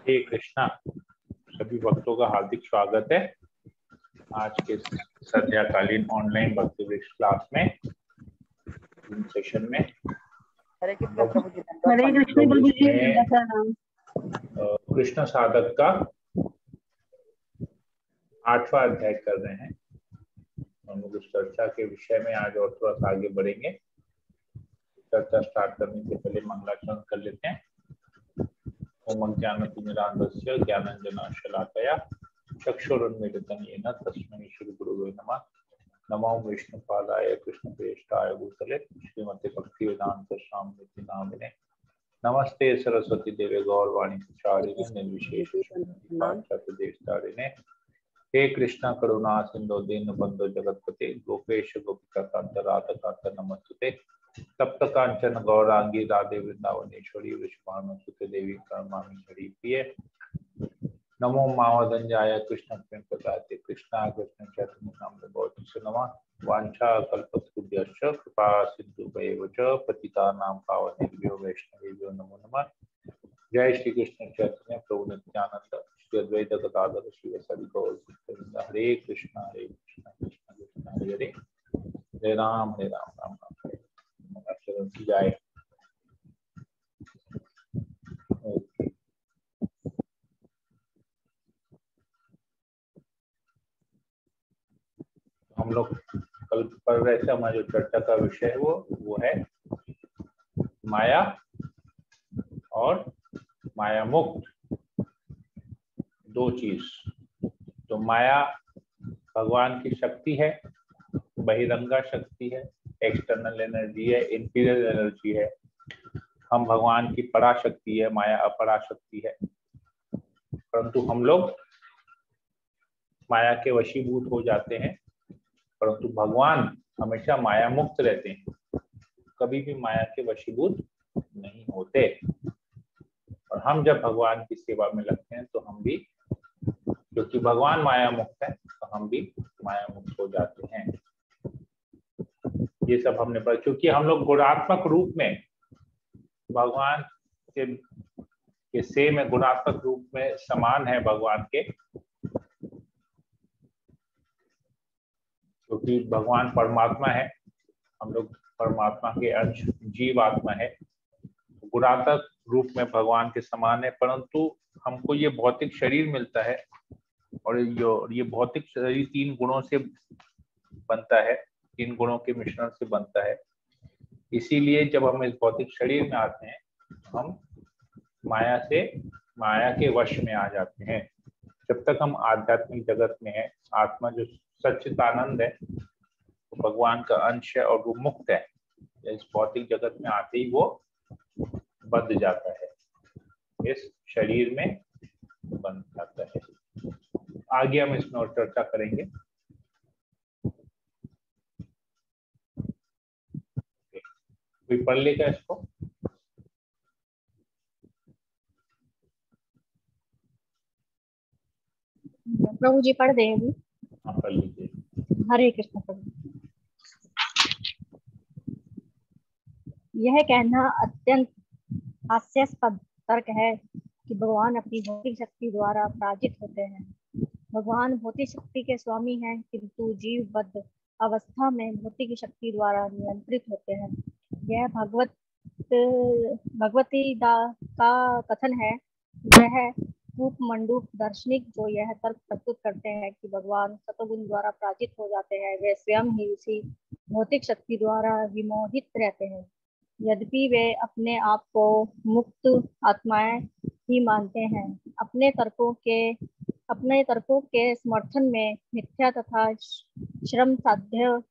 हे कृष्णा, सभी भक्तों का हार्दिक स्वागत है आज के संध्याकालीन ऑनलाइन भक्ति वृक्ष क्लास में सेशन में। हरे कृष्ण प्रभु जी। हरे कृष्ण प्रभु जी। कृष्ण साधक का 8वां अध्याय कर रहे हैं। हम लोग उस चर्चा के विषय में आज और थोड़ा सा आगे बढ़ेंगे। चर्चा स्टार्ट करने से पहले मंगलाचरण कर लेते हैं। ओम ज्ञानतिमिरान्धस्य ज्ञानाञ्जनशलाकया चक्षुरुन्मीलितं येन तस्मै श्रीगुरुवे नमः। नमो विष्णुपादाय कृष्णप्रेष्ठाय भूतले श्रीमते भक्तिवेदांत स्वामिनिति नामिने। नमस्ते सरस्वती देवे गौरवाणी प्रचारिणे निर्विशेष शून्यवादी। हे कृष्ण करुणा सिंधु दीनबंधु जगतपते गोपेश गोपिकांत राधाकांत नमस्तुते। तप्त कांचन गौरांगी राधे वृंदावनेश्वरी वृषभानुसुते देवी कर्मामि हरि प्रिय। नमो मावदंजाय कृष्ण प्रेम प्रदाते कृष्णा कृष्ण चैतन्य नामने गौतम नमः। वांछा कल्पतरुभ्यश्च कृपा सिन्धुभ्येव च पतितानां पावनेभ्यो वैष्णवेभ्यो नमो नमः। जय श्री कृष्ण चैतन्य प्रभु नित्यानंद श्री अद्वैत गदाधर श्रीवासादि गौर भक्तवृंद। हरे कृष्ण कृष्ण कृष्ण हरे हरे, हरे राम राम राम हरे। चरण की जाए। हम लोग कल पढ़ रहे थे, हमारी जो चर्चा का विषय है वो है माया और माया मुक्त दो चीज। तो माया भगवान की शक्ति है, बहिरंगा शक्ति है, एक्सटर्नल एनर्जी है, इंटीरियर एनर्जी है। हम भगवान की पराशक्ति है, माया अपराशक्ति है। परंतु हम लोग माया के वशीभूत हो जाते हैं, परंतु भगवान हमेशा माया मुक्त रहते हैं, कभी भी माया के वशीभूत नहीं होते। और हम जब भगवान की सेवा में लगते हैं तो हम भी, क्योंकि भगवान माया मुक्त है, तो हम भी माया मुक्त हो जाते हैं। ये सब हमने पढ़ा। क्योंकि हम लोग गुणात्मक रूप में भगवान के से में गुणात्मक रूप में समान है भगवान के, क्योंकि भगवान परमात्मा है, हम लोग परमात्मा के अंश जीव आत्मा है। गुणात्मक रूप में भगवान के समान है, परंतु हमको ये भौतिक शरीर मिलता है और ये भौतिक शरीर 3 गुणों से बनता है, 3 गुणों के मिश्रण से बनता है। इसीलिए जब हम इस भौतिक शरीर में आते हैं हम माया के वश में आ जाते हैं। जब तक हम आध्यात्मिक जगत में हैं, आत्मा जो सच्चिदानंद है, तो भगवान का अंश है और वो मुक्त है। इस भौतिक जगत में आते ही वो बंध जाता है, इस शरीर में बंध जाता है। आगे हम इसमें और चर्चा करेंगे। कोई पढ़ लेगा इसको? प्रभु जी पढ़ देंगे। हाँ, पढ़ लीजिए। हरे कृष्ण प्रभु। यह कहना अत्यंत हास्यास्पद तर्क है कि भगवान अपनी भौतिक शक्ति द्वारा पराजित होते हैं। भगवान भौतिक शक्ति के स्वामी हैं, किंतु जीवबद्ध अवस्था में भौतिक शक्ति द्वारा नियंत्रित होते हैं। यह भगवतीदा का कथन है। यह कूप मंडूक दार्शनिक जो यह तर्क प्रस्तुत करते हैं कि भगवान सतोगुण द्वारा पराजित हो जाते हैं, वे स्वयं ही उसी भौतिक शक्ति द्वारा विमोहित रहते हैं। यद्यपि वे अपने आप को मुक्त आत्माएं ही मानते हैं। अपने तर्कों के समर्थन में मिथ्या तथा श्रम साध्य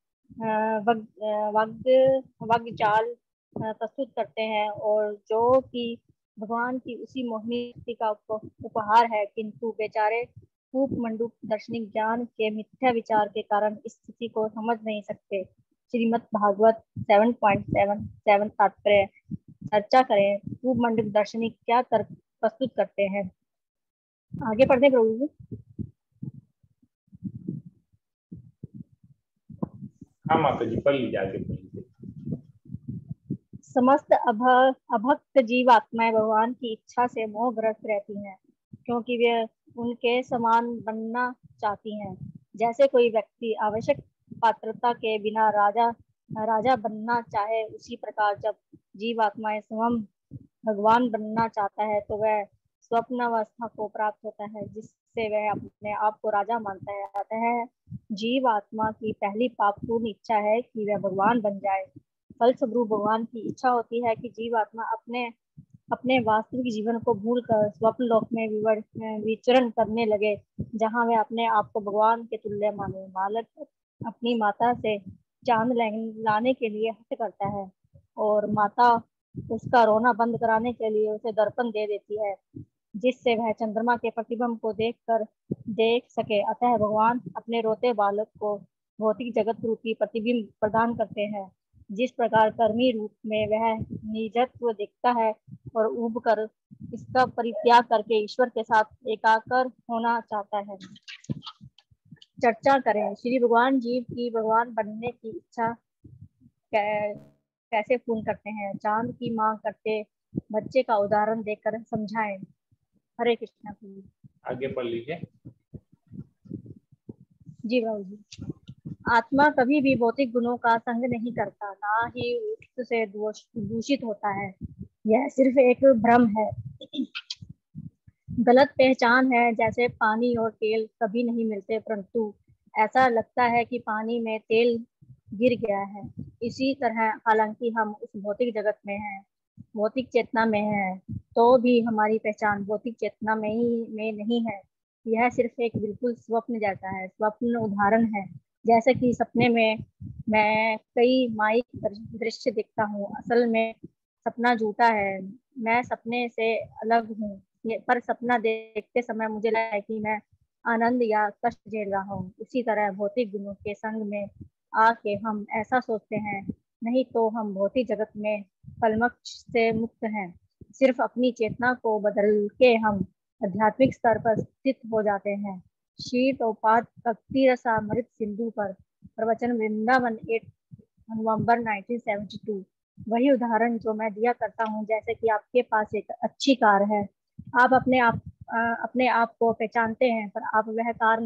वाग्जाल प्रस्तुत करते हैं, और जो कि भगवान की उसी मोहिनी शक्ति का उपहार है, किंतु बेचारे कूप मंडूक दार्शनिक ज्ञान के मिथ्या विचार के कारण इस स्थिति को समझ नहीं सकते। श्रीमद् भागवत 7.7 तात्पर्य चर्चा करें। कूप मंडूक दार्शनिक क्या तर्क प्रस्तुत करते हैं? आगे पढ़ते प्रभु जी। हाँ माता जी, पढ़ लीजिए, आगे पढ़ लीजिए। समस्त अभक्त जीव आत्माएं भगवान की इच्छा से मोहग्रस्त रहती हैं। क्योंकि वे उनके समान बनना चाहती हैं। जैसे कोई व्यक्ति आवश्यक पात्रता के बिना राजा बनना चाहे, उसी प्रकार जब जीवात्मा स्वयं भगवान बनना चाहता है तो वह स्वप्न अवस्था को प्राप्त होता है, जिससे वह अपने आप को राजा मानता है। अतः जीव आत्मा की पहली पापपूर्ण इच्छा है कि वह भगवान बन जाए। फलस्वरूप भगवान की इच्छा होती है कि जीव आत्मा अपने वास्तविक जीवन को भूलकर स्वप्न लोक में विचरण करने लगे, जहाँ वह अपने आप को भगवान के तुल्य माने। बालक अपनी माता से चांद लाने के लिए हट करता है और माता उसका रोना बंद कराने के लिए उसे दर्पण दे देती है, जिससे वह चंद्रमा के प्रतिबिंब को देख सके। अतः भगवान अपने रोते बालक को भौतिक जगत रूपी प्रतिबिंब प्रदान करते हैं। जिस प्रकार कर्मी रूप में वह निजत्व दिखता है और उब कर इसका परित्याग करके ईश्वर के साथ एकाकार होना चाहता है। चर्चा करें। श्री भगवान जीव की भगवान बनने की इच्छा कैसे पूर्ण करते हैं। चांद की मांग करते बच्चे का उदाहरण देकर समझाएं। हरे कृष्णा। आगे पढ़ लीजिए। जी बाबू जी। आत्मा कभी भी भौतिक गुणों का संग नहीं करता, ना ही उससे दूषित होता है। यह सिर्फ एक भ्रम है, गलत पहचान है। जैसे पानी और तेल कभी नहीं मिलते, परंतु ऐसा लगता है कि पानी में तेल गिर गया है। इसी तरह हालांकि हम उस भौतिक जगत में हैं, भौतिक चेतना में हैं, तो भी हमारी पहचान भौतिक चेतना में नहीं है। यह सिर्फ एक बिल्कुल स्वप्न जैसा है। स्वप्न उदाहरण है, जैसे कि सपने में मैं कई माइक दृश्य देखता हूँ। असल में सपना झूठा है, मैं सपने से अलग हूँ, पर सपना देखते समय मुझे लगा कि मैं आनंद या कष्ट झेल रहा हूँ। उसी तरह भौतिक गुणों के संग में आके हम ऐसा सोचते हैं, नहीं तो हम भौतिक जगत में कलमश से मुक्त हैं। सिर्फ अपनी चेतना को बदल के हम आध्यात्मिक स्तर पर स्थित हो जाते हैं। शीतोपात भक्ति रसामृत सिंधु पर प्रवचन वृंदावन 8 नवंबर 1972। वही उदाहरण जो मैं दिया करता हूँ, जैसे कि आपके पास एक अच्छी कार है, आप अपने आप को पहचानते हैं, पर आप वह कार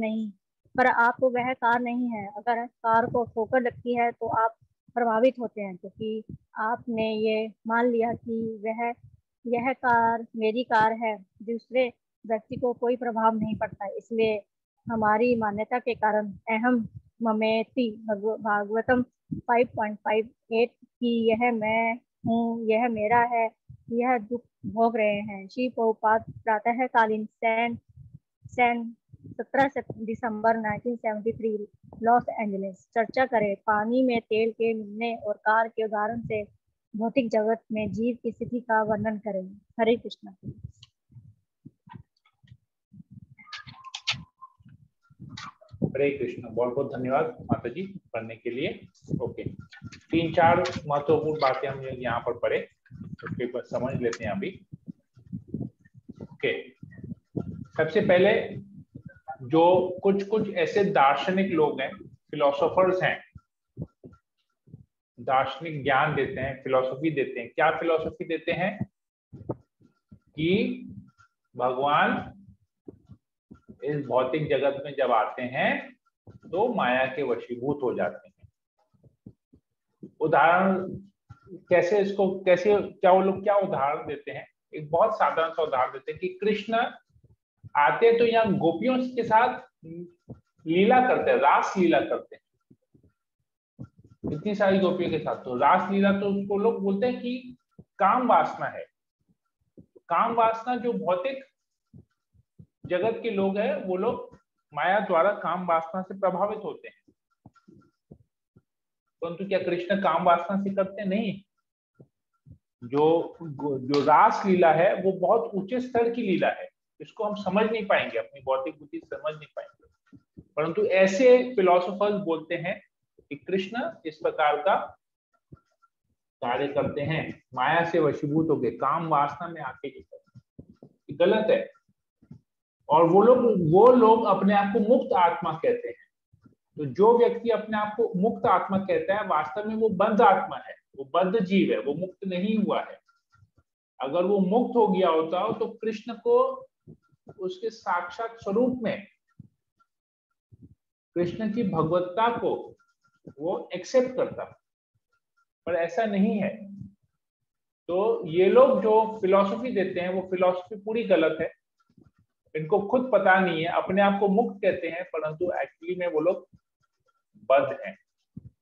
नहीं है। अगर कार को ठोकर लगती है तो आप प्रभावित होते हैं, क्योंकि आपने ये मान लिया कि यह कार मेरी कार है। दूसरे व्यक्ति को कोई प्रभाव नहीं पड़ता। इसलिए हमारी मान्यता के कारण अहम ममेति भागवतम 5.58 की यह मैं हूँ, यह मेरा है, यह दुख भोग रहे हैं। श्री प्रभुपाद प्रातःकालीन 17 दिसंबर 1973 लॉस एंजलिस। चर्चा करें। पानी में तेल के मिलने और कार के उदाहरण से भौतिक जगत में जीव की स्थिति का वर्णन करें। हरे कृष्णा। हरे कृष्ण। बहुत बहुत धन्यवाद माता जी पढ़ने के लिए। ओके, 3-4 महत्वपूर्ण बातें हम यहाँ पर पढ़े, उसके ऊपर समझ लेते हैं अभी। ओके, सबसे पहले जो कुछ ऐसे दार्शनिक लोग हैं, फिलोसोफर्स हैं, दार्शनिक ज्ञान देते हैं, फिलोसफी देते हैं। क्या फिलोसफी देते हैं? कि भगवान इस भौतिक जगत में जब आते हैं तो माया के वशीभूत हो जाते हैं। उदाहरण कैसे क्या वो लोग क्या उदाहरण देते हैं? एक बहुत साधारण सा उदाहरण देते हैं कि कृष्ण आते तो यहाँ गोपियों के साथ लीला करते हैं, रास लीला करते हैं, इतनी सारी गोपियों के साथ। तो रास लीला तो उसको लोग बोलते हैं कि काम वासना है। काम वासना जो भौतिक जगत के लोग हैं, वो लोग माया द्वारा काम वासना से प्रभावित होते हैं। परंतु क्या कृष्ण काम वासना से करते? नहीं। जो रास लीला है वो बहुत ऊंचे स्तर की लीला है, इसको हम समझ नहीं पाएंगे, अपनी भौतिक बुद्धि समझ नहीं पाएंगे। परंतु ऐसे फिलोसोफर्स बोलते हैं कि कृष्ण इस प्रकार का कार्य करते हैं, माया से वशीभूत हो गए, काम वासना में आके गलत है। और वो लोग अपने आप को मुक्त आत्मा कहते हैं। तो जो व्यक्ति अपने आप को मुक्त आत्मा कहता है, वास्तव में वो बद्ध आत्मा है, वो बद्ध जीव है, वो मुक्त नहीं हुआ है। अगर वो मुक्त हो गया होता तो कृष्ण को उसके साक्षात स्वरूप में कृष्ण की भगवत्ता को वो एक्सेप्ट करता, पर ऐसा नहीं है। तो ये लोग जो फिलॉसफी देते हैं वो फिलॉसफी पूरी गलत है। इनको खुद पता नहीं है, अपने आप को मुक्त कहते हैं, परंतु एक्चुअली में वो लोग बद्ध हैं।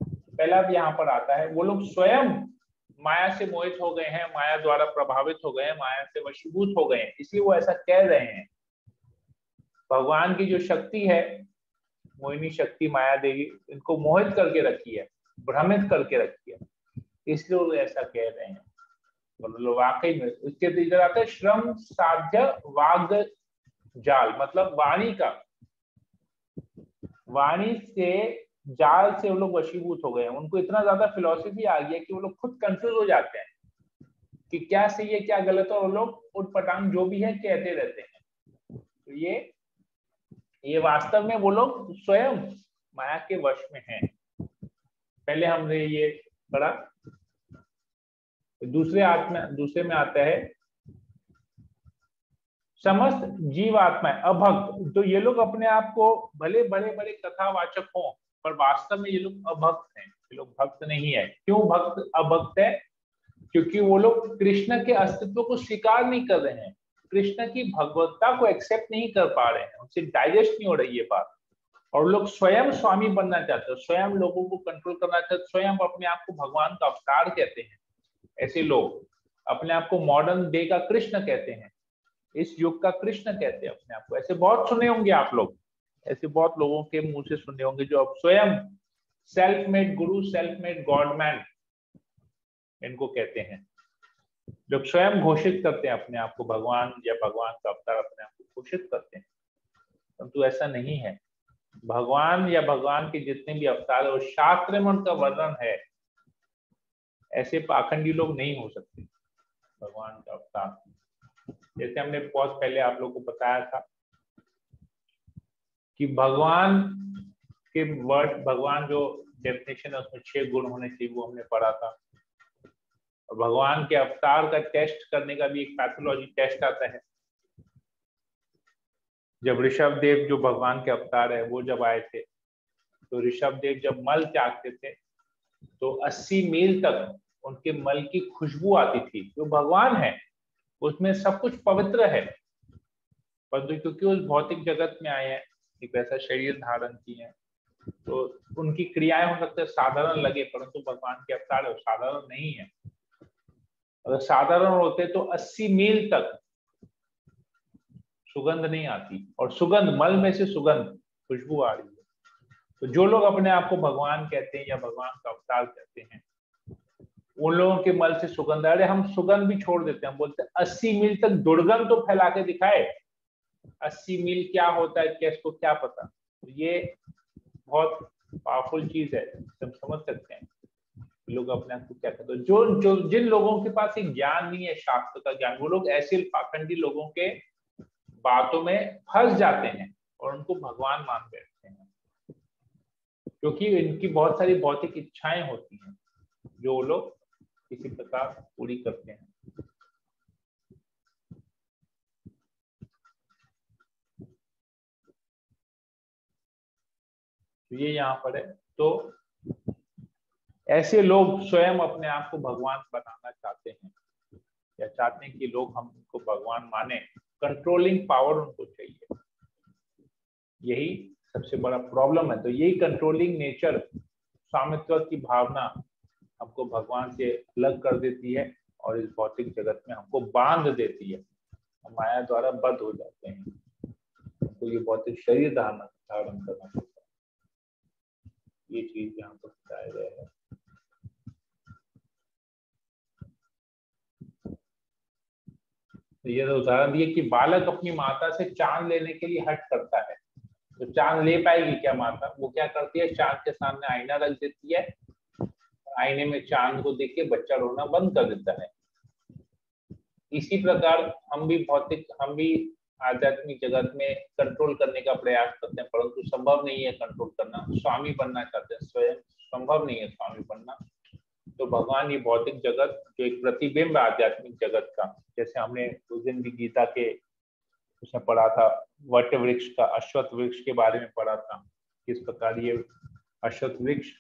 पहला भी यहाँ पर आता है, वो लोग स्वयं माया से मोहित हो गए हैं, माया द्वारा प्रभावित हो गए हैं, माया से वशीभूत हो गए हैं, इसलिए वो ऐसा कह रहे हैं। भगवान की जो शक्ति है, मोहिनी शक्ति माया देवी, इनको मोहित करके रखी है, भ्रमित करके रखी है, इसलिए वो ऐसा कह रहे हैं। तो वाकई में उसके इधर आता है श्रम साध्य वाग जाल, मतलब वाणी का, वाणी से जाल से वो लोग वशीभूत हो गए हैं। उनको इतना ज्यादा फिलॉसफी आ गई है कि वो लोग खुद कंफ्यूज हो जाते हैं कि क्या सही है क्या गलत है, और वो लोग उटपटांग जो भी है कहते रहते हैं। तो ये वास्तव में वो लोग स्वयं माया के वश में हैं। पहले हमने ये पढ़ा। दूसरे में आता है समस्त जीवात्माएं अभक्त। तो ये लोग अपने आप को भले बड़े बड़े कथावाचक हों, पर वास्तव में ये लोग अभक्त हैं, ये लोग भक्त नहीं है। क्यों अभक्त है? क्योंकि वो लोग कृष्ण के अस्तित्व को स्वीकार नहीं कर रहे हैं, कृष्ण की भगवत्ता को एक्सेप्ट नहीं कर पा रहे हैं, उनसे डाइजेस्ट नहीं हो रही ये बात। और लोग स्वयं स्वामी बनना चाहते हैं, स्वयं लोगों को कंट्रोल करना चाहते हैं, स्वयं अपने आप को भगवान का अवतार कहते हैं। ऐसे लोग अपने आप को मॉडर्न डे का कृष्ण कहते हैं, इस युग का कृष्ण कहते हैं अपने आप को। ऐसे बहुत सुने होंगे आप लोग, ऐसे बहुत लोगों के मुंह से सुने होंगे जो अब स्वयं सेल्फ मेड गुरु, सेल्फ मेड गॉड मैन इनको कहते हैं। जो स्वयं घोषित करते हैं अपने आप को भगवान या भगवान का अवतार, अपने आप को घोषित करते हैं, परंतु ऐसा नहीं है। भगवान या भगवान के जितने भी अवतार है वो शास्त्र में उनका वर्णन है। ऐसे पाखंडी लोग नहीं हो सकते भगवान का अवतार। जैसे हमने बहुत पहले आप लोगों को बताया था कि भगवान के वर्ड, भगवान जो डेफिनेशन है उसमें 6 गुण होने चाहिए, वो हमने पढ़ा था। और भगवान के अवतार का टेस्ट करने का भी एक पैथोलॉजी टेस्ट आता है। जब ऋषभ देव जो भगवान के अवतार है वो जब आए थे, तो ऋषभ देव जब मल त्यागते थे तो 80 मील तक उनके मल की खुशबू आती थी। जो भगवान है उसमें सब कुछ पवित्र है, परंतु क्योंकि उस भौतिक जगत में आए हैं, एक ऐसा शरीर धारण किए हैं, तो उनकी क्रियाएं हो सकते साधारण लगे, परंतु भगवान के अवतार है साधारण नहीं है। अगर साधारण होते तो 80 मील तक सुगंध नहीं आती, और सुगंध मल में से सुगंध खुशबू आ रही है। तो जो लोग अपने आप को भगवान कहते हैं या भगवान का अवतार कहते हैं, उन लोगों के मल से सुगंध। अरे हम सुगंध भी छोड़ देते हैं, हम बोलते हैं 80 मील तक दुर्गंध तो फैला के दिखाए। 80 मील क्या होता है, क्या इसको क्या पता। तो ये बहुत पावरफुल चीज है, हम समझ सकते हैं लोग अपने आप को क्या कहते हैं। जो जिन लोगों के पास एक ज्ञान नहीं है, शास्त्र का ज्ञान, वो लोग ऐसे पाखंडी लोगों के बातों में फंस जाते हैं और उनको भगवान मान बैठते हैं, क्योंकि इनकी बहुत सारी भौतिक इच्छाएं होती हैं जो वो लोग किसी प्रकार पूरी करते हैं। तो ये यहाँ पर है। तो ऐसे लोग स्वयं अपने आप को भगवान बनाना चाहते हैं या चाहते हैं कि लोग हम उनको भगवान माने। कंट्रोलिंग पावर उनको चाहिए, यही सबसे बड़ा प्रॉब्लम है। तो यही कंट्रोलिंग नेचर, स्वामित्व की भावना हमको भगवान से अलग कर देती है और इस भौतिक जगत में हमको बांध देती है। हम माया द्वारा बद्ध हो जाते हैं, हमको ये भौतिक शरीर धारण करना पड़ता है। ये चीज यहाँ पर बताया गया है। तो ये उदाहरण दिए कि बालक अपनी माता से चांद लेने के लिए हट करता है। तो चांद ले पाएगी क्या माता? वो क्या करती है, चांद के सामने आईना रख देती है, आईने में चांद को देख के बच्चा रोना बंद कर देता है। इसी प्रकार हम भी आध्यात्मिक जगत में कंट्रोल करने का प्रयास करते हैं, परंतु संभव नहीं है कंट्रोल करना। स्वामी बनना चाहते हैं, स्वयं संभव नहीं है स्वामी बनना। तो भगवान ये भौतिक जगत जो एक प्रतिबिंब है आध्यात्मिक जगत का, जैसे हमने उस दिन भी गीता के उसने पढ़ा था वट वृक्ष का, अश्वत्थ वृक्ष के बारे में पढ़ा था, किस प्रकार ये अश्वत्थ वृक्ष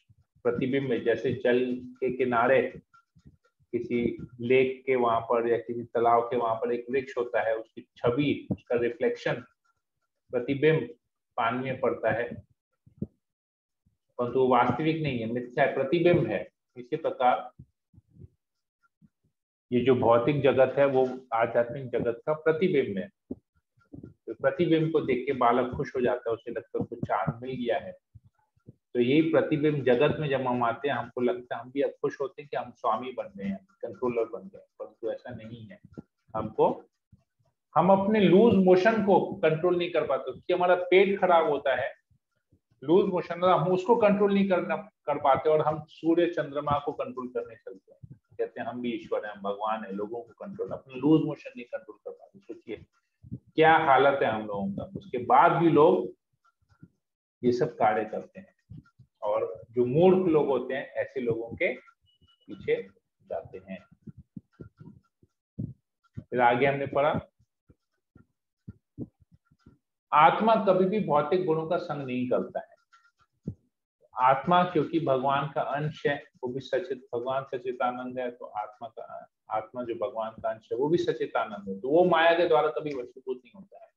प्रतिबिंब है, जैसे जल के किनारे किसी लेक के वहां पर या किसी तालाब के वहां पर एक वृक्ष होता है, उसकी छवि, उसका रिफ्लेक्शन, प्रतिबिंब पानी में पड़ता है, परंतु वो वास्तविक नहीं है, मिथ्या है, प्रतिबिंब है। इसी प्रकार ये जो भौतिक जगत है वो आध्यात्मिक जगत का प्रतिबिंब है। तो प्रतिबिंब को देख के बालक खुश हो जाता है, उसे लगता है उसको चांद मिल गया है। तो यही प्रतिबिंब जगत में जब हम आते हैं, हमको लगता है, हम भी अब खुश होते हैं कि हम स्वामी बन गए हैं, कंट्रोलर बन गए, परंतु ऐसा नहीं है। हम अपने लूज मोशन को कंट्रोल नहीं कर पाते, क्योंकि हमारा पेट खराब होता है, लूज मोशन, हम उसको कंट्रोल नहीं कर पाते, और हम सूर्य चंद्रमा को कंट्रोल करने चलते हैं, कहते हैं हम भी ईश्वर हैं, हम भगवान है, लोगों को कंट्रोल, अपने लूज मोशन नहीं कंट्रोल कर पाते। सोचिए क्या हालत है हम लोगों का। उसके बाद भी लोग ये सब कार्य करते हैं, और जो मूर्ख लोग होते हैं ऐसे लोगों के पीछे जाते हैं। फिर आगे हमने पढ़ा, आत्मा कभी भी भौतिक गुणों का संग नहीं करता है। आत्मा क्योंकि भगवान का अंश है, वो भी सचित, भगवान सचितानंद है, तो आत्मा जो भगवान का अंश है वो भी सचितानंद है, तो वो माया के द्वारा कभी वशीभूत नहीं होता है।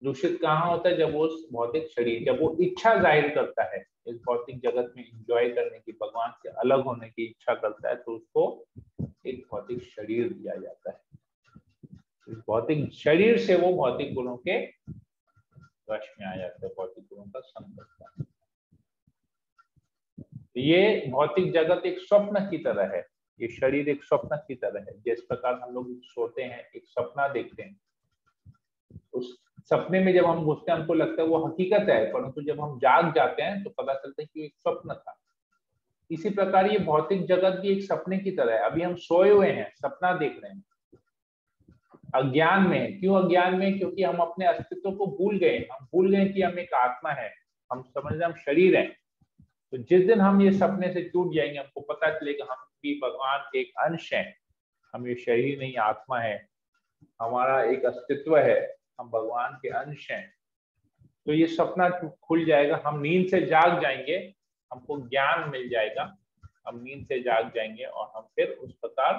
दूषित कहाँ होता है? जब वो भौतिक शरीर, जब वो इच्छा जाहिर करता है इस भौतिक जगत में एंजॉय करने की, भगवान से अलग होने की इच्छा करता है, तो उसको एक भौतिक शरीर दिया जाता है। इस भौतिक शरीर से वो भौतिक गुणों के वश में आ जाता है, भौतिक गुणों का संग करता है। ये भौतिक जगत एक स्वप्न की तरह है, ये शरीर एक स्वप्न की तरह है। जिस प्रकार हम लोग सोते हैं, एक सपना देखते हैं, उस सपने में जब हम घुसते हैं हमको लगता है वो हकीकत है, परंतु जब हम जाग जाते हैं तो पता चलता है कि एक स्वप्न था। इसी प्रकार ये भौतिक जगत भी एक सपने की तरह है। अभी हम सोए हुए हैं, सपना देख रहे हैं, अज्ञान में। क्यों अज्ञान में? क्योंकि हम अपने अस्तित्व को भूल गए। हम भूल गए कि हम एक आत्मा है, हम समझ रहे हम शरीर है। तो जिस दिन हम ये सपने से टूट जाएंगे, हमको पता चलेगा हम भी भगवान के एक अंश हैं, हम ये शरीर नहीं आत्मा है, हमारा एक अस्तित्व है, हम भगवान के अंश हैं। तो ये सपना खुल जाएगा, हम नींद से जाग जाएंगे, हमको ज्ञान मिल जाएगा, हम नींद से जाग जाएंगे, और हम फिर उस प्रकार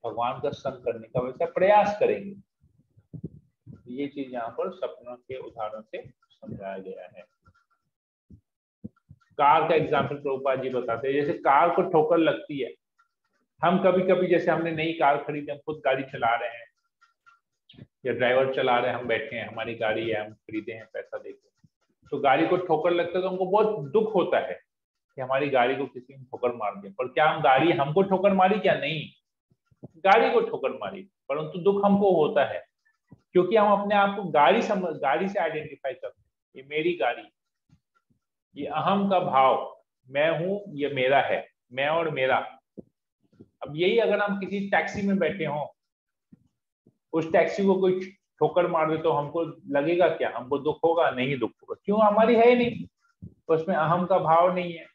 भगवान का संग करने का वैसा प्रयास करेंगे। ये चीज यहाँ पर सपनों के उदाहरण से समझाया गया है। कार का एग्जाम्पल प्रभुपाद जी बताते हैं, जैसे कार को ठोकर लगती है, हम कभी कभी, जैसे हमने नई कार खरीदी, हम खुद गाड़ी चला रहे हैं या ड्राइवर चला रहे हैं, हम बैठे हैं, हमारी गाड़ी है, हम खरीदे हैं पैसा देके, तो गाड़ी को ठोकर लगता है तो हमको बहुत दुख होता है कि हमारी गाड़ी को किसी ने ठोकर मार दिया। पर क्या हम गाड़ी हमको ठोकर मारी? क्या नहीं, गाड़ी को ठोकर मारी, परंतु दुख हमको होता है क्योंकि हम अपने आप को गाड़ी से आइडेंटिफाई करते हैं, ये मेरी गाड़ी, ये अहम का भाव, मैं हूं, ये मेरा है, मैं और मेरा। अब यही अगर हम किसी टैक्सी में बैठे हों, उस टैक्सी को कोई ठोकर मार दे तो हमको लगेगा क्या? हमको दुख होगा? नहीं दुख होगा। क्यों? हमारी है ही नहीं, तो उसमें अहम का भाव नहीं है।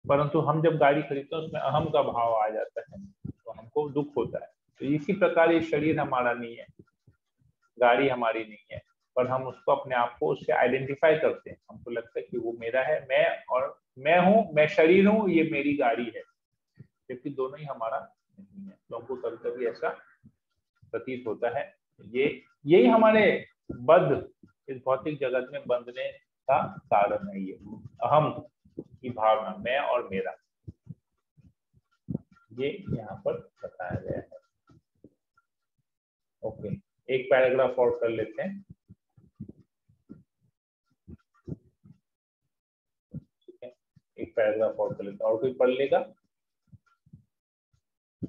परंतु हम जब गाड़ी खरीदते हैं उसमें अहम का भाव आ जाता है, तो हमको दुख होता है। तो इसी प्रकार ये शरीर हमारा नहीं है, गाड़ी हमारी नहीं है, पर हम उसको अपने आप को उससे आइडेंटिफाई करते हैं। हमको लगता है कि वो मेरा है, मैं हूँ, मैं शरीर हूँ, ये मेरी गाड़ी है, जबकि दोनों ही हमारा नहीं है। तो हमको कभी कभी ऐसा प्रतीत होता है। यही हमारे इस भौतिक जगत में बंधने का कारण है, ये अहम की भावना, मैं और मेरा, ये यहाँ पर बताया गया है। ओके, एक पैराग्राफ और कर लेते हैं। ठीक है, एक पैराग्राफ और कर लेते हैं, और कोई पढ़ लेगा?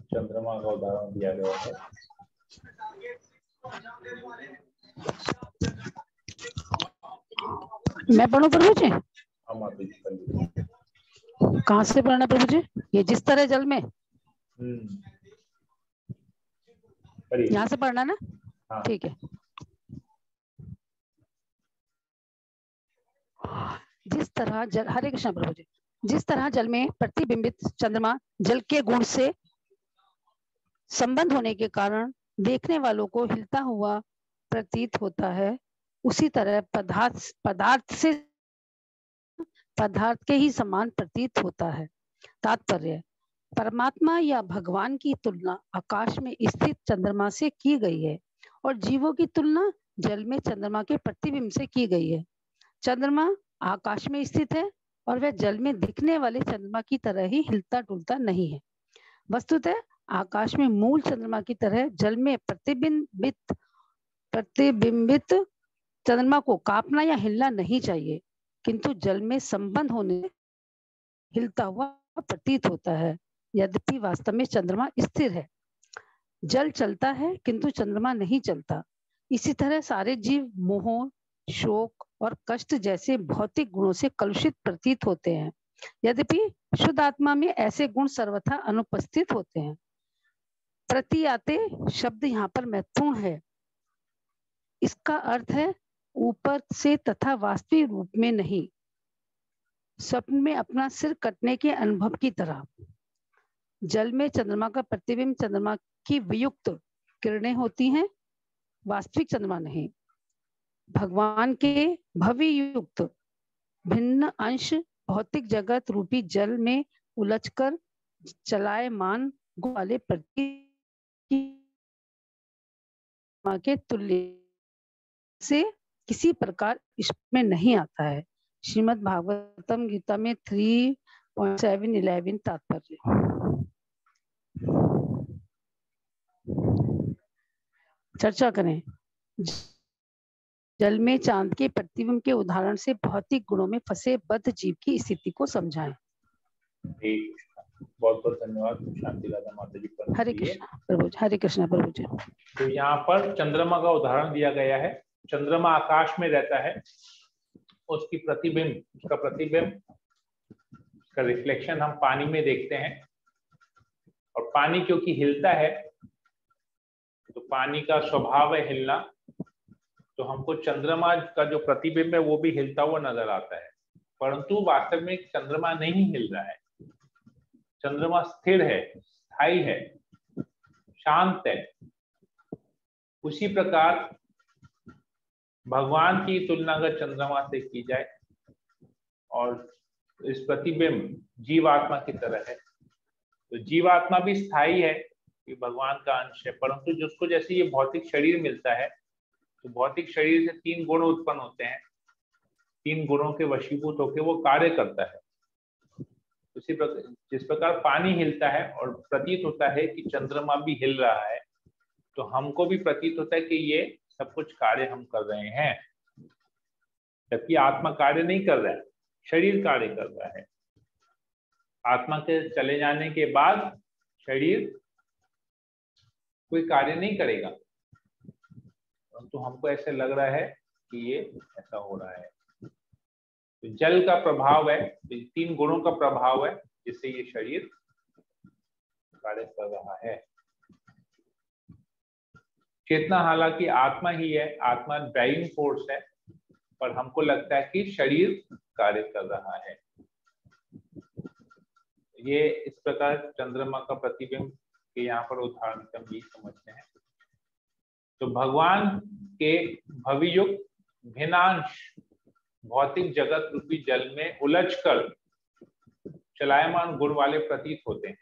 चंद्रमा का उदाहरण दिया गया है। मैं पढ़ूं प्रभु जी? हम आप पढ़ लीजिए। कहाँ से पढ़ना प्रभु जी? ये जिस तरह जल में, यहाँ से पढ़ना ना? हाँ। ठीक है। जिस तरह जल, हरे कृष्ण प्रभु जी, जिस तरह जल में प्रतिबिंबित चंद्रमा जल के गुण से संबंध होने के कारण देखने वालों को हिलता हुआ प्रतीत होता है, उसी तरह पदार्थ के ही समान प्रतीत होता है। तात्पर्य: परमात्मा या भगवान की तुलना आकाश में स्थित चंद्रमा से की गई है और जीवों की तुलना जल में चंद्रमा के प्रतिबिंब से की गई है। चंद्रमा आकाश में स्थित है और वह जल में दिखने वाले चंद्रमा की तरह ही हिलता डुलता नहीं है। वस्तुतः आकाश में मूल चंद्रमा की तरह जल में प्रतिबिंबित चंद्रमा को कांपना या हिलना नहीं चाहिए, किंतु जल में संबंध होने हिलता हुआ प्रतीत होता है। यद्यपि वास्तव में चंद्रमा स्थिर है। जल चलता है किंतु चंद्रमा नहीं चलता। इसी तरह सारे जीव मोह, शोक और कष्ट जैसे भौतिक गुणों से कलुषित प्रतीत होते हैं, यद्यपि शुद्ध आत्मा में ऐसे गुण सर्वथा अनुपस्थित होते हैं। प्रतियाते शब्द यहाँ पर महत्वपूर्ण है। इसका अर्थ है ऊपर से तथा वास्तविक रूप में नहीं, स्वप्न में अपना सिर कटने के अनुभव की तरह। जल में चंद्रमा का प्रतिबिंब चंद्रमा की वियुक्त किरणें होती हैं, वास्तविक चंद्रमा नहीं। भगवान के भवियुक्त भिन्न अंश भौतिक जगत रूपी जल में उलझकर चलायमान वाले के तुल्य से किसी प्रकार इसमें नहीं आता है। श्रीमद् भागवतम गीता में 3.711 तात्पर्य। चर्चा करें। जल में चांद के प्रतिबिंब के उदाहरण से भौतिक गुणों में फंसे बद्ध जीव की स्थिति को समझाएं। बहुत बहुत धन्यवाद शांति राधा माता जी पर। हरे कृष्णा प्रभु जी। हरे कृष्णा प्रभु जी। तो यहाँ पर चंद्रमा का उदाहरण दिया गया है। चंद्रमा आकाश में रहता है, उसका प्रतिबिंब, उसका रिफ्लेक्शन हम पानी में देखते हैं, और पानी क्योंकि हिलता है तो पानी का स्वभाव है हिलना, तो हमको चंद्रमा का जो प्रतिबिंब है वो भी हिलता हुआ नजर आता है। परंतु वास्तव में चंद्रमा नहीं हिल रहा है। चंद्रमा स्थिर है, स्थायी है, शांत है। उसी प्रकार भगवान की तुलना अगर चंद्रमा से की जाए और इस प्रतिबिंब जीवात्मा की तरह है, तो जीवात्मा भी स्थायी है, ये भगवान का अंश है। परंतु जिसको जैसे ये भौतिक शरीर मिलता है तो भौतिक शरीर से 3 गुण उत्पन्न होते हैं। 3 गुणों के वशीभूत होकर वो कार्य करता है। उसी प्रकार जिस प्रकार पानी हिलता है और प्रतीत होता है कि चंद्रमा भी हिल रहा है, तो हमको भी प्रतीत होता है कि ये सब कुछ कार्य हम कर रहे हैं, जबकि आत्मा कार्य नहीं कर रहा है, शरीर कार्य कर रहा है। आत्मा के चले जाने के बाद शरीर कोई कार्य नहीं करेगा, परंतु हमको ऐसे लग रहा है कि ये ऐसा हो रहा है। तो जल का प्रभाव है, 3 गुणों का प्रभाव है जिससे ये शरीर कार्य कर रहा है। चेतना हालांकि आत्मा ही है, आत्मा ड्राइविंग फोर्स है, पर हमको लगता है कि शरीर कार्य कर रहा है। ये इस प्रकार चंद्रमा का प्रतिबिंब के यहाँ पर उदाहरण से हम ये समझते हैं। तो भगवान के भवियुक्त भिन्नांश भौतिक जगत रूपी जल में उलझकर चलायमान गुण वाले प्रतीत होते हैं।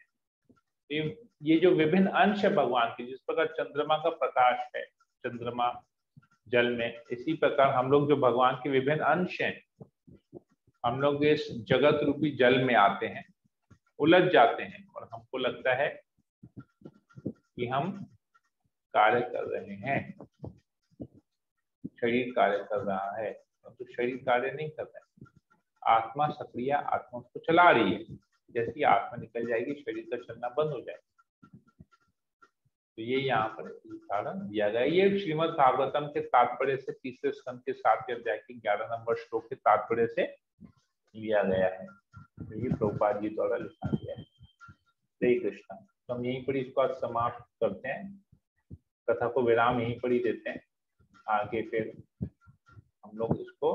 ये जो विभिन्न अंश है भगवान के, जिस प्रकार चंद्रमा का प्रकाश है चंद्रमा जल में, इसी प्रकार हम लोग जो भगवान के विभिन्न अंश हैं, हम लोग इस जगत रूपी जल में आते हैं, उलझ जाते हैं और हमको लगता है कि हम कार्य कर रहे हैं, शरीर कार्य कर रहा है, तो शरीर कार्य नहीं कर रहा है। आत्मा सक्रिय, आत्मा उसको चला रही है। जैसे ही आत्मा निकल जाएगी शरीर का चलना बंद हो जाएगा। तो ये यहाँ पर उदाहरण दिया गया। ये श्रीमद् भागवतम के तात्पर्य से 3 स्कंद के 7वें अध्याय के 11 नंबर श्लोक के तात्पर्य से लिया गया है। तो ये प्रभुपाद जी द्वारा लिखा गया है। हरे कृष्णा। तो हम यहीं पर इसको आज समाप्त करते हैं, कथा को विराम यहीं पर ही देते हैं। आगे फिर हम लोग इसको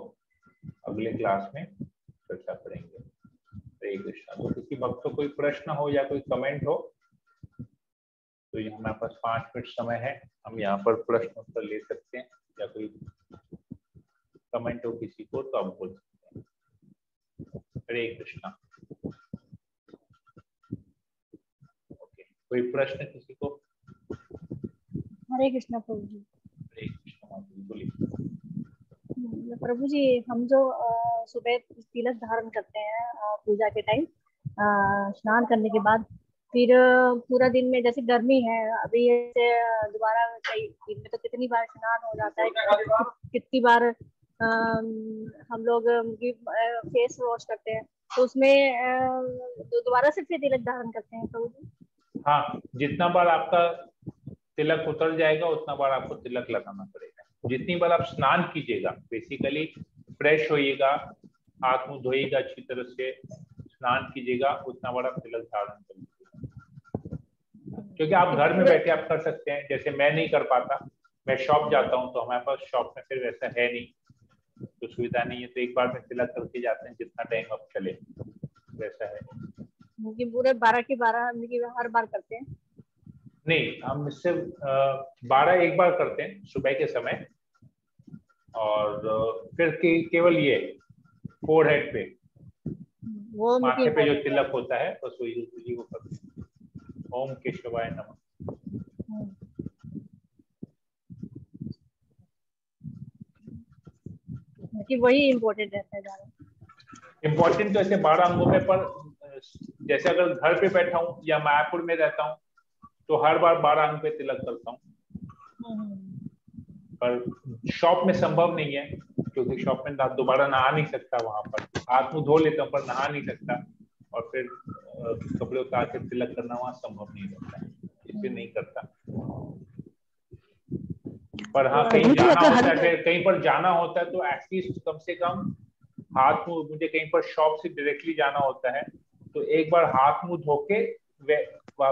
अगले क्लास में चर्चा करेंगे। हरे कृष्णा। तो किसी भक्त को कोई प्रश्न हो या कोई कमेंट हो तो ये हमारे पास 5 मिनट समय है, हम यहाँ पर प्रश्न उत्तर ले सकते हैं या कोई कमेंट हो किसी को तो आप बोल सकते हैं। हरे कृष्णा। ओके, कोई प्रश्न किसी को? हरे कृष्णा प्रभु जी। हरे कृष्णा, बोलिए। प्रभु जी, हम जो सुबह तिलक धारण करते हैं पूजा के टाइम, स्नान करने के बाद फिर पूरा दिन में, जैसे गर्मी है अभी, से दोबारा कई दिन में तो कितनी बार स्नान हो जाता है, कितनी बार हम लोग फेस वॉश करते हैं, तो उसमें दोबारा से फिर तिलक धारण करते हैं प्रभु जी? हाँ, जितना बार आपका तिलक उतर जाएगा उतना बार आपको तिलक लगाना पड़ेगा। जितनी बार आप स्नान कीजिएगा, बेसिकली फ्रेश होइएगा, हाथ मुंह धोइएगा, अच्छी तरह से स्नान कीजिएगा, उतना बार आप तिलक धारण करिएगा। क्योंकि आप घर में बैठे आप कर सकते हैं, जैसे मैं नहीं कर पाता, मैं शॉप जाता हूँ तो हमारे पास शॉप में फिर वैसा है नहीं, तो सुविधा नहीं है, तो एक बार में तिलक करके जाते हैं, जितना टाइम अब चले वैसा है। पूरे 12 के 12 हर बार करते हैं? नहीं, हम इससे 12 एक बार करते हैं सुबह के समय, और फिर केवल ये फोरहेड पे, वो माथे पे जो तिलक होता है बस वही को करते हैं। ओम केशवाय नमः। कि वही इम्पोर्टेंट रहता है ज्यादा? इम्पोर्टेंट तो ऐसे 12 अंगों में, पर जैसे अगर घर पे बैठा हूँ या मायापुर में रहता हूँ तो हर बार 12 अंग पे तिलक करता हूँ, पर शॉप में संभव नहीं है, क्योंकि शॉप में दोबारा नहा नहीं सकता, वहां पर हाथ मुंह धो लेता हूँ पर नहा नहीं सकता, और फिर कपड़े उतार के तिलक करना वहां संभव नहीं रहता है, इसलिए नहीं करता। पर हाँ, कहीं जाना होता है, फिर कहीं पर जाना होता है तो एटलीस्ट कम से कम हाथ मुंह, मुझे कहीं पर शॉप से डायरेक्टली जाना होता है तो एक बार हाथ मुंह धो के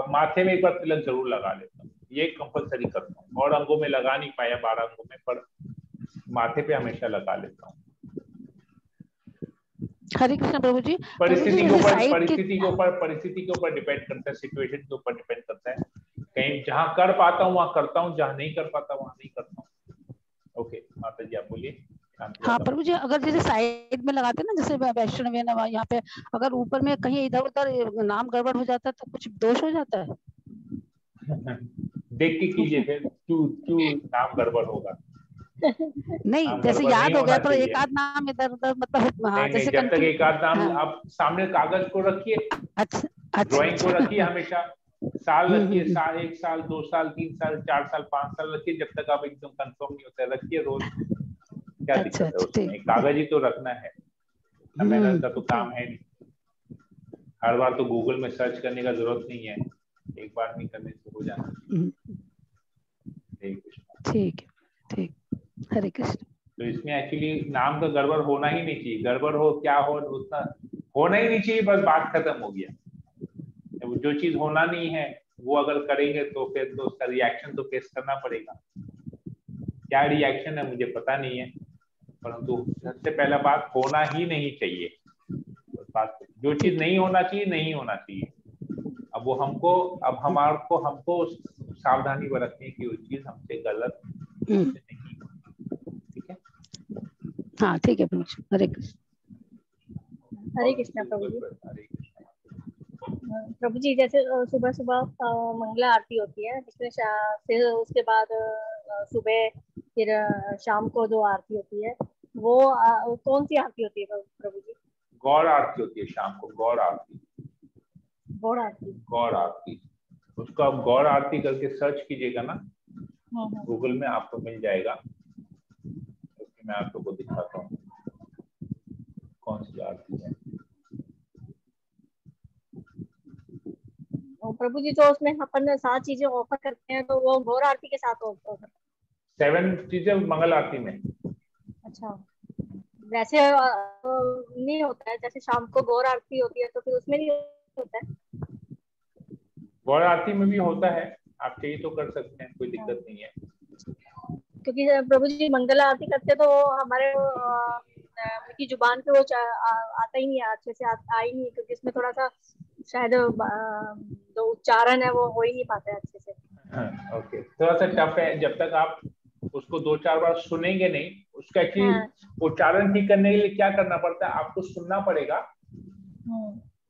माथे में एक बार तिलक जरूर लगा लेता हूँ, ये कंपलसरी करता हूँ। और अंगों में लगा नहीं पाया 12 अंगों में, पर माथे पे हमेशा लगा लेता हूँ। हरे कृष्ण प्रभु जी। परिस्थिति के ऊपर डिपेंड करता है, सिचुएशन के ऊपर डिपेंड करता है। कहीं जहां कर पाता हूँ वहां करता हूँ, जहां नहीं कर पाता वहां नहीं करता हूँ। ओके माता जी, आप बोलिए। हाँ प्रभु जी, अगर जैसे साइड में लगाते हैं ना, जैसे वैष्णव यहाँ पे अगर ऊपर में कहीं इधर उधर नाम गड़बड़ हो जाता है तो कुछ दोष हो जाता है? देख के कीजिए फिर, क्यों नाम गड़बड़ होगा? नहीं, जैसे याद हो गया तो एक आध नाम इधर उधर, मतलब हाँ, नहीं, जब तक एक आध नाम आप सामने कागज को रखिए, ड्राइंग को रखिए, हमेशा साल रखिए, साल 1 साल 2 साल 3 साल 4 साल 5 साल रखिए, जब तक आप एकदम कंफर्म नहीं होता है रखिए रोज। क्या दिक्कत है उसमें? कागज ही तो रखना है, मेहनत का तो काम है नहीं। हर बार तो गूगल में सर्च करने का जरूरत नहीं है, एक बार नहीं करने से हो जाना। ठीक है, हरे कृष्ण। तो इसमें एक्चुअली नाम का गड़बड़ होना ही नहीं चाहिए, गड़बड़ हो क्या हो उतना होना ही नहीं चाहिए, बस बात खत्म हो गया। जो चीज होना नहीं है वो अगर करेंगे तो फिर तो उसका रिएक्शन तो फेस करना पड़ेगा। क्या रिएक्शन है मुझे पता नहीं है, परंतु सबसे पहला बात होना ही नहीं चाहिए। बात जो चीज नहीं होना चाहिए नहीं होना चाहिए। अब वो हमको सावधानी बरतनी कि वो चीज हमसे गलत नहीं। ठीक है? हाँ ठीक है प्रभु जी, हरे कृष्ण। हरे कृष्णा प्रभु जी। प्रभु जी, जैसे सुबह सुबह मंगला आरती होती है, जिसमें फिर उसके बाद सुबह फिर शाम को जो आरती होती है वो कौन सी आरती होती है प्रभु जी? गौर आरती होती है शाम को, गौर आरती। गौर आरती, गौर आरती, उसको आप गौर आरती करके सर्च कीजिएगा ना गूगल में, आपको मिल जाएगा। तो मैं आप लोगों को दिखाता हूँ कौन सी आरती है। प्रभु जी, जो उसमें अपन 7 चीजें ऑफर करते हैं तो वो गौर आरती के साथ ऑफर? 7 चीजें मंगल आरती में। अच्छा, वैसे नहीं होता है? जैसे शाम को गौर आरती होती है तो फिर उसमें नहीं होता है? गौर आरती में भी होता है, आप चाहिए तो कर सकते हैं, कोई दिक्कत नहीं है। क्योंकि प्रभु जी मंगल आरती करते तो हमारे की जुबान पे वो आता ही नहीं है, अच्छे से आ ही नहीं, क्योंकि इसमें थोड़ा सा शायद जो उच्चारण है वो हो ही नहीं पाता है अच्छे से। ओके, थोड़ा सा टफ है। जब तक आप उसको 2-4 बार सुनेंगे नहीं, उसका एक्चुअली उच्चारण ठीक करने के लिए क्या करना पड़ता है, आपको सुनना पड़ेगा।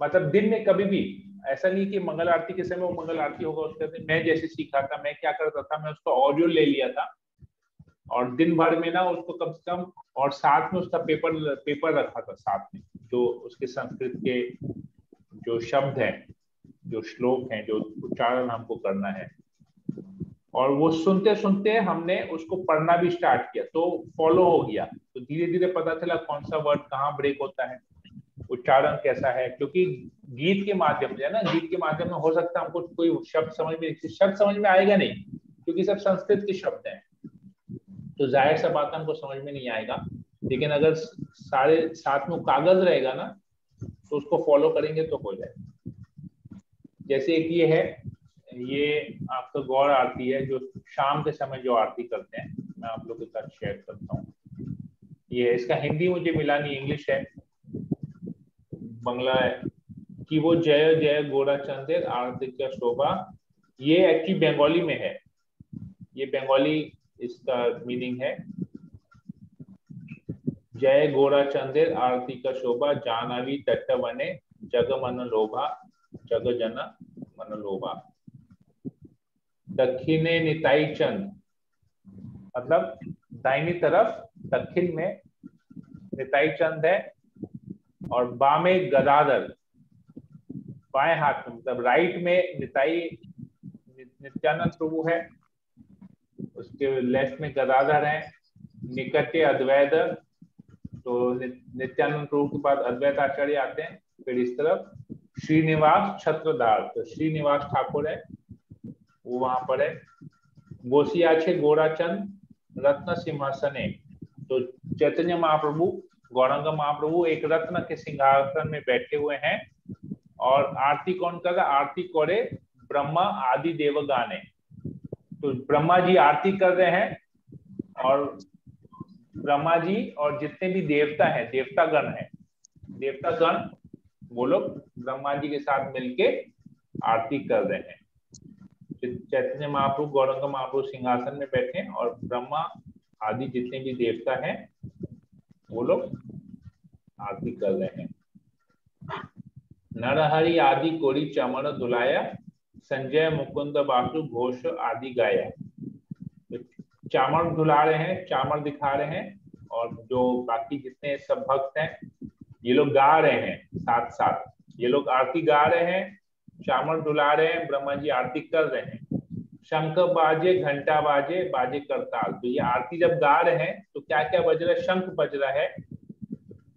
मतलब दिन में कभी भी ऐसा नहीं कि मंगल आरती के समय वो मंगल आरती होगा उसके दिन। मैं जैसे सीखा था, मैं क्या करता था, मैं उसका ऑडियो ले लिया था और दिन भर में ना उसको कम से कम, और साथ में उसका पेपर रखा था साथ में, जो उसके संस्कृत के जो शब्द हैं, जो श्लोक हैं, जो उच्चारण हमको करना है, और वो सुनते सुनते हमने उसको पढ़ना भी स्टार्ट किया, तो फॉलो हो गया। तो धीरे धीरे पता चला कौन सा वर्ड कहाँ ब्रेक होता है, उच्चारण कैसा है। क्योंकि गीत के माध्यम से है ना, गीत के माध्यम में हो सकता है हमको कोई शब्द समझ में आएगा नहीं, क्योंकि सब संस्कृत के शब्द हैं, तो जाहिर सा बात हमको समझ में नहीं आएगा। लेकिन अगर सारे साथ में कागज रहेगा ना, तो उसको फॉलो करेंगे तो हो जाएगा। जैसे एक ये है, ये आपका गौर आरती है, जो शाम के समय जो आरती करते हैं, मैं आप लोगों के साथ शेयर करता हूँ। ये इसका हिंदी मुझे मिला नहीं, इंग्लिश है, बंगला है, कि वो जय जय गोरा चंदेर आरती का शोभा। ये एक्चुअली बंगाली में है, ये बंगाली इसका मीनिंग है। जय गोरा चंदेर आरती का शोभा, जानवी तट बने जग मन लोभा, जग जन मन लोभा। दक्षिणे निताई चंद, मतलब दाहिनी तरफ दक्षिण में निताई चंद है, और बामे गदाधर, बाएं हाथ में, मतलब राइट में निताई नित्यानंद प्रभु है, उसके लेफ्ट में गदाधर है। निकटे अद्वैत, तो नित्यानंद प्रभु के बाद अद्वैत आचार्य आते हैं। फिर इस तरफ श्रीनिवास छत्रधार, तो श्रीनिवास ठाकुर है, वो वहां पर है। गोसियाछे गोराचंद रत्न सिंहासने, तो चैतन्य महाप्रभु, गौरांग महाप्रभु एक रत्न के सिंहासन में बैठे हुए हैं। और आरती कौन कर रहा है, आरती करे ब्रह्मा आदि देवगाने, तो ब्रह्मा जी आरती कर रहे हैं, और ब्रह्मा जी और जितने भी देवता हैं, देवतागण हैं, देवतागण वो लोग ब्रह्मा जी के साथ मिलके आरती कर रहे हैं। चैतन्य महाप्रभु गौरांग महाप्रभु सिंहासन में बैठे हैं, और ब्रह्मा आदि जितने भी देवता हैं वो लोग आरती कर रहे हैं। नरहरि आदि कोरी चमर दुलाया, संजय मुकुंद बासु घोष आदि गाया। चामर धुला रहे हैं, चामर दिखा रहे हैं, और जो बाकी जितने सब भक्त हैं ये लोग गा रहे हैं, साथ साथ ये लोग आरती गा रहे हैं, चामर धुला रहे हैं, ब्रह्मा जी आरती कर रहे हैं। शंख बाजे घंटा बाजे बाजे करताल, तो ये आरती जब गा रहे हैं तो क्या क्या बज रहा है, शंख बज रहा है,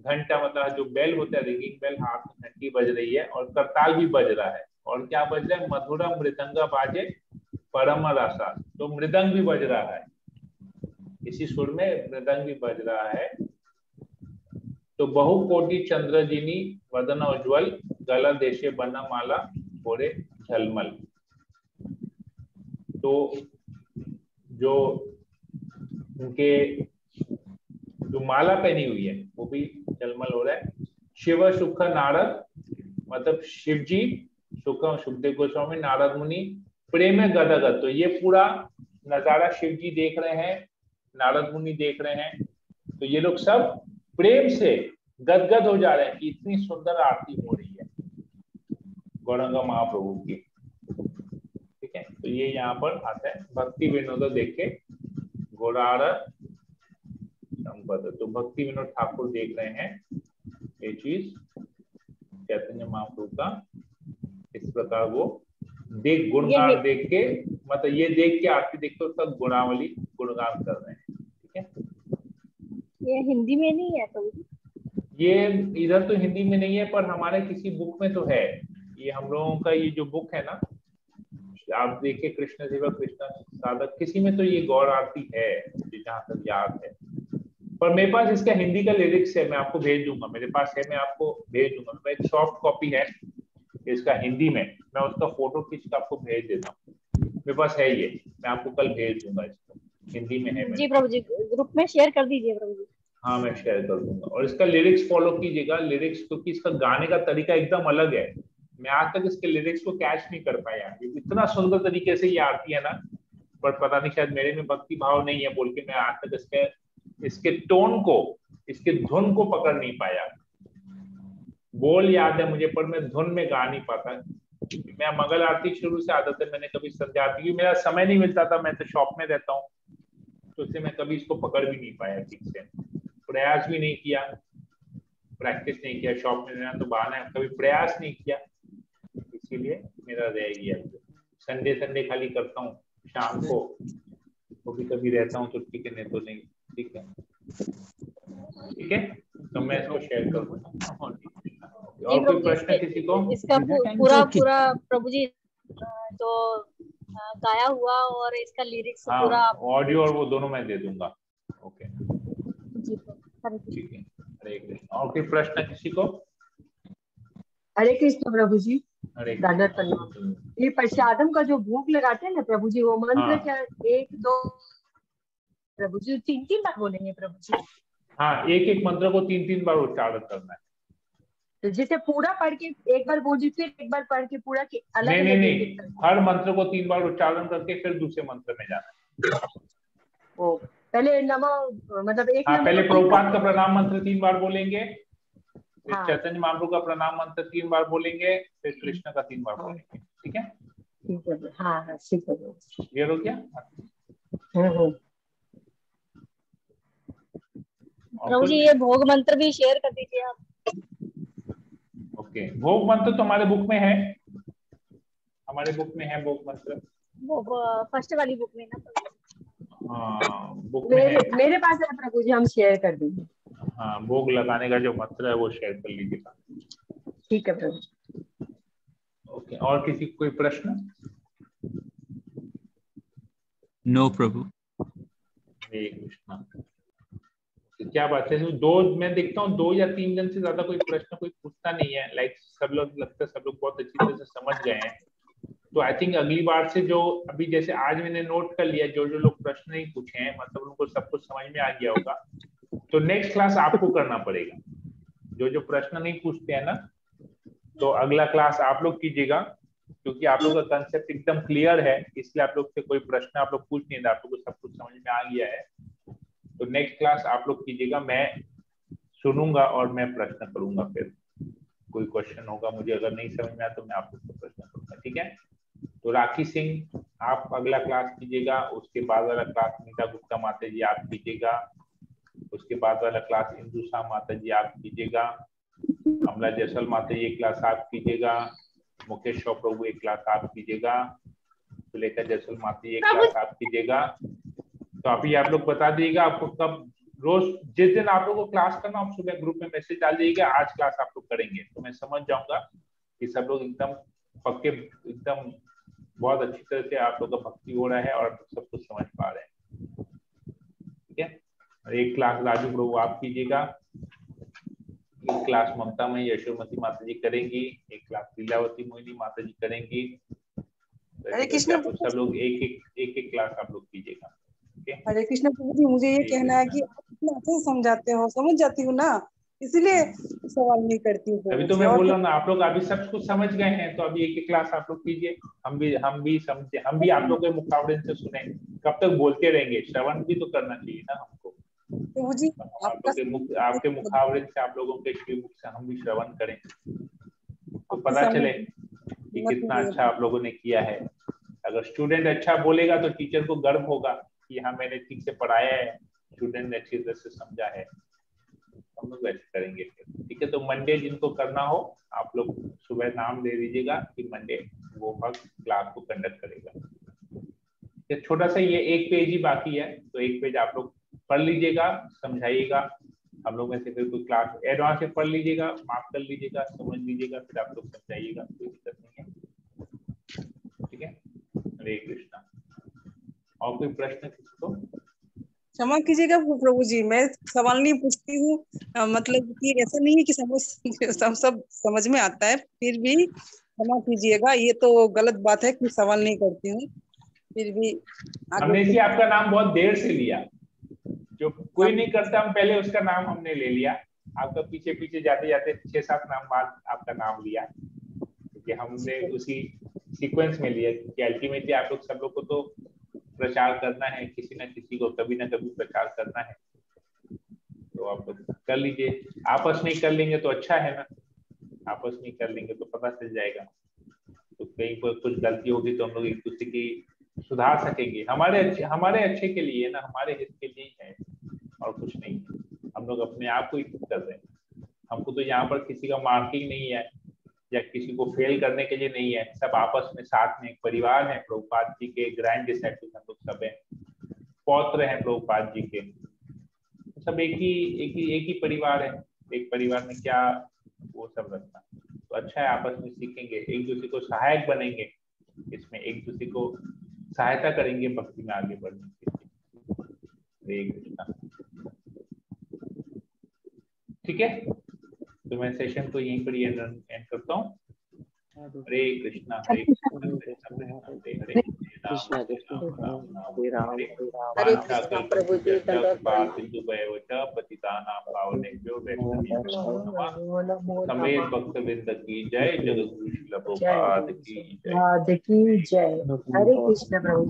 घंटा मतलब जो बेल होता है, रिंगिंग बेल, हाथ में घंटी बज रही है, और करताल भी बज रहा है। और क्या बज रहा है, मधुरा मृदंग बाजे परम रसा, तो मृदंग भी बज रहा है, इसी सुर में मृदंग भी बज रहा है। तो बहुकोटि चंद्रजिनी वदन उज्ज्वल, गला देशे बना माला घोड़े झलमल, तो जो उनके जो माला पहनी हुई है वो भी झलमल हो रहा है। शिव सुख नारद, मतलब शिव जी, सुखदेव गोस्वामी, नारद मुनि प्रेम गदगद, तो ये पूरा नजारा शिव जी देख रहे हैं, नारद मुनि देख रहे हैं, तो ये लोग सब प्रेम से गदगद हो जा रहे हैं कि इतनी सुंदर आरती हो रही है गौरांग महाप्रभु की। ठीक है, तो ये यहाँ पर आता है भक्ति विनोद देखे गोरार संपद, तो भक्ति विनोद ठाकुर देख रहे हैं ये चीज चैतन्य महाप्रभु का। इस प्रकार वो देख गुणगान देख के, मतलब ये देख के आरती देख के उसका गुणावली गुणगान कर रहे हैं। ठीक है, ये हिंदी में नहीं है तो ये इधर तो हिंदी में नहीं है, पर हमारे किसी बुक में तो है। ये हम लोगों का ये जो बुक है ना, आप देखिए कृष्ण सेवक कृष्ण साधक, किसी में तो ये गौर आरती है जहां तक याद है। पर मेरे पास इसका हिंदी का लिरिक्स है, मैं आपको भेज दूंगा, मेरे पास है, मैं आपको भेज दूंगा। मैं एक सॉफ्ट कॉपी है इसका हिंदी में, मैं उसका फोटो खींच कर आपको भेज देता हूँ, मेरे पास है ये, मैं आपको कल भेज दूंगा, इसको हिंदी में है। जी प्रभु जी, ग्रुप में शेयर कर दीजिए प्रभु जी। हाँ, मैं शेयर कर दूंगा, और इसका लिरिक्स फॉलो कीजिएगा, लिरिक्स, क्योंकि इसका गाने का तरीका एकदम अलग है। मैं आज तक इसके लिरिक्स को कैच नहीं कर पाया, इतना सुंदर तरीके से ये आरती है ना, पर पता नहीं शायद मेरे में भक्ति भाव नहीं है बोल के मैं आज तक इसके टोन को, इसके धुन को पकड़ नहीं पाया। बोल याद है मुझे पर मैं धुन में गा नहीं पाता। मैं मंगल आरती शुरू से आदत है, मैंने कभी संध्या आरती, क्योंकि मेरा समय नहीं मिलता था, मैं तो शॉप में रहता हूँ, तो इससे मैं कभी इसको पकड़ भी नहीं पाया ठीक से, प्रयास भी नहीं किया, प्रैक्टिस नहीं किया। शॉप में रहना तो बहाना है, कभी प्रयास नहीं किया, इसीलिए मेरा रह गया। संडे संडे खाली करता हूँ शाम को, कभी कभी रहता हूँ तो ठीक है, नहीं तो नहीं। ठीक है, ठीक है, तो मैं इसको शेयर करूँगा। और कोई प्रश्न किसी को? इसका पूरा प्रभु जी जो गाया हुआ और इसका लिरिक्स पूरा ऑडियो और वो दोनों मैं दे दूंगा। ओके जी, ठीक है। हरे कृष्ण। और कोई प्रश्न किसी को? हरे कृष्ण प्रभु जी। हरे दंडवत प्रणाम। ये प्रसादम का जो भोग लगाते हैं ना प्रभु जी, वो मंत्र क्या 1 2 प्रभु जी 3 बार बोलेंगे प्रभु जी? हाँ, एक मंत्र को 3 बार उच्चारण करना है। तो जैसे पूरा पढ़ के एक बार बोल फिर एक बार पढ़ के पूरा के अलग नहीं, हर मंत्र को 3 बार उच्चारण करके फिर दूसरे मंत्र में जाना है। ओ पहले नमो मतलब एक पहले प्रभुपाद का प्रणाम मंत्र 3 बार बोलेंगे, फिर हाँ। चैतन्य महाप्रभु का प्रणाम मंत्र 3 बार बोलेंगे, फिर कृष्ण का 3 बार बोलेंगे। ठीक है, ठीक है। हाँ ठीक है, क्लियर हो गया? प्रभु जी ये भोग मंत्र भी शेयर कर दीजिए आप। ओके, भोग मंत्र तो हमारे बुक में है, हमारे बुक में है भोग मंत्र, वो फर्स्ट वाली बुक में ना। हाँ बुक में है। मेरे पास है प्रभु जी, हम शेयर कर देंगे। हाँ, भोग लगाने का जो मंत्र है वो शेयर कर लीजिएगा। ठीक है प्रभु। ओके, और किसी को कोई प्रश्न? नो प्रभु। हरे कृष्णा। क्या बात है, मैं देखता हूँ 2 या 3 जन से ज्यादा कोई प्रश्न कोई पूछता नहीं है। लाइक सब लोग लगता है सब लोग बहुत अच्छी तरह से समझ गए हैं। तो आई थिंक अगली बार से जो अभी जैसे आज मैंने नोट कर लिया, जो लोग प्रश्न नहीं पूछे हैं मतलब उनको सब कुछ समझ में आ गया होगा, तो नेक्स्ट क्लास आपको करना पड़ेगा। जो प्रश्न नहीं पूछते हैं ना, तो अगला क्लास आप लोग कीजिएगा, क्योंकि आप लोग का कंसेप्ट एकदम क्लियर है, इसलिए आप लोग से कोई प्रश्न आप लोग पूछ नहीं रहे, आप लोग को सब कुछ समझ में आ गया है। तो नेक्स्ट क्लास आप लोग कीजिएगा, मैं सुनूंगा और मैं प्रश्न करूंगा। फिर कोई क्वेश्चन होगा मुझे अगर नहीं समझ में आया तो मैं आप लोग को प्रश्न करूंगा। ठीक है, तो राखी सिंह आप अगला क्लास कीजिएगा, उसके बाद वाला क्लास नीता गुप्ता माता जी आप कीजिएगा, उसके बाद वाला क्लास इंदु शाह माता जी आप कीजिएगा, कमला जैसल माता जी एक क्लास आप कीजिएगा, मुकेश प्रभु एक क्लास आप कीजिएगा, सुलेखा जैसल माता जी एक क्लास आप कीजिएगा। तो अभी आप लोग बता दीजिएगा आपको कब, रोज जिस दिन आप लोगों को क्लास करना, आप सुबह ग्रुप में मैसेज डाल दीजिएगा आज क्लास आप लोग करेंगे, तो मैं समझ जाऊंगा कि सब लोग एकदम पक्के, एकदम बहुत अच्छी तरह से आप लोग का भक्ति हो रहा है और सब कुछ समझ पा रहे हैं। ठीक है, और एक क्लास राजू प्रभु आप कीजिएगा, एक क्लास ममता में यशोमती माता जी करेंगी, एक क्लास लीलावती मोहिनी माता जी करेंगी। हरे कृष्ण। सब लोग एक क्लास आप लोग कीजिएगा। हरे कृष्ण प्रभु जी, मुझे ये कहना है कि आप इतना अच्छे से समझाते हो, समझ जाती हूँ ना, इसलिए सवाल नहीं करती हूँ। अभी तो मैं बोल रहा हूँ ना, आप लोग अभी सब कुछ समझ गए हैं, तो अभी एक क्लास आप लोग कीजिए, हम भी समझे, हम भी आप लोग के मुखावरे से सुने। कब तक बोलते रहेंगे, श्रवण भी तो करना चाहिए ना हमको। प्रभु जी आपके मुखावरे से, आप लोगों के मुख से हम भी श्रवण करें, तो पता चले कि कितना अच्छा आप लोगों ने किया है। अगर स्टूडेंट अच्छा बोलेगा तो टीचर को गर्व होगा कि हाँ मैंने ठीक से पढ़ाया है, स्टूडेंट ने अच्छी तरह से समझा है, हम लोग ऐसे करेंगे। ठीक है, तो मंडे जिनको करना हो आप लोग सुबह नाम दे दीजिएगा कि मंडे वो भक्त क्लास को कंडक्ट करेगा। छोटा सा ये 1 पेज ही बाकी है, तो 1 पेज आप लोग पढ़ लीजिएगा, समझाइएगा, हम लोग में से फिर कोई क्लास एडवांस में पढ़ लीजिएगा, मार्क कर लीजिएगा, समझ लीजिएगा, फिर आप लोग समझाइएगा, कोई दिक्कत नहीं है। ठीक है, हरे कृष्णा। और कोई प्रश्न किसी को? क्षमा कीजिएगा प्रभु जी, मैं सवाल नहीं पूछती हूँ, मतलब कि ऐसा नहीं है कि सब समझ में आता है, फिर भी क्षमा कीजिएगा, ये तो गलत बात है कि सवाल नहीं करती हूँ, फिर भी हमने जी आपका नाम बहुत देर से लिया, जो कोई नहीं करता हम पहले उसका नाम हमने ले लिया, आपका पीछे पीछे जाते जाते 6-7 नाम बाद आपका नाम लिया, क्योंकि हमने उसी सीक्वेंस में लिया, क्योंकि अल्टीमेटली आप लोग सब लोग को तो प्रचार करना है, किसी न किसी को कभी ना कभी प्रचार करना है, तो आप कर लीजिए। आपस में कर लेंगे तो अच्छा है ना, आपस में कर लेंगे तो पता चल जाएगा। तो कहीं पर कुछ गलती होगी तो हम लोग एक दूसरे की सुधार सकेंगे। हमारे अच्छे के लिए ना, हमारे हित के लिए है और कुछ नहीं। हम लोग अपने आप को ही कर रहे हैं। हमको तो यहाँ पर किसी का मार्किंग नहीं है या किसी को फेल करने के लिए नहीं है। सब आपस में साथ में एक परिवार है। प्रभुपाद जी के ग्रैंड डिसाइपल हम लोग सब है, पौत्र हैं प्रभुपाद जी के। सब एक ही परिवार है। एक परिवार में क्या वो सब रखना, तो अच्छा है। आपस में सीखेंगे, एक दूसरे को सहायक बनेंगे, इसमें एक दूसरे को सहायता करेंगे भक्ति में आगे बढ़ने के लिए। ठीक है, तो मैं सेशन को यहीं पर एंड करता हूँ। हरे कृष्णा हरे कृष्णा हरे कृष्णा प्रभु जी पतितानां पावनेभ्यो वैष्णवेभ्यो नमः। समेत भक्तवृंद की जय। जगद्गुरु श्रील प्रभुपाद की जय। जय। हरे कृष्ण प्रभु।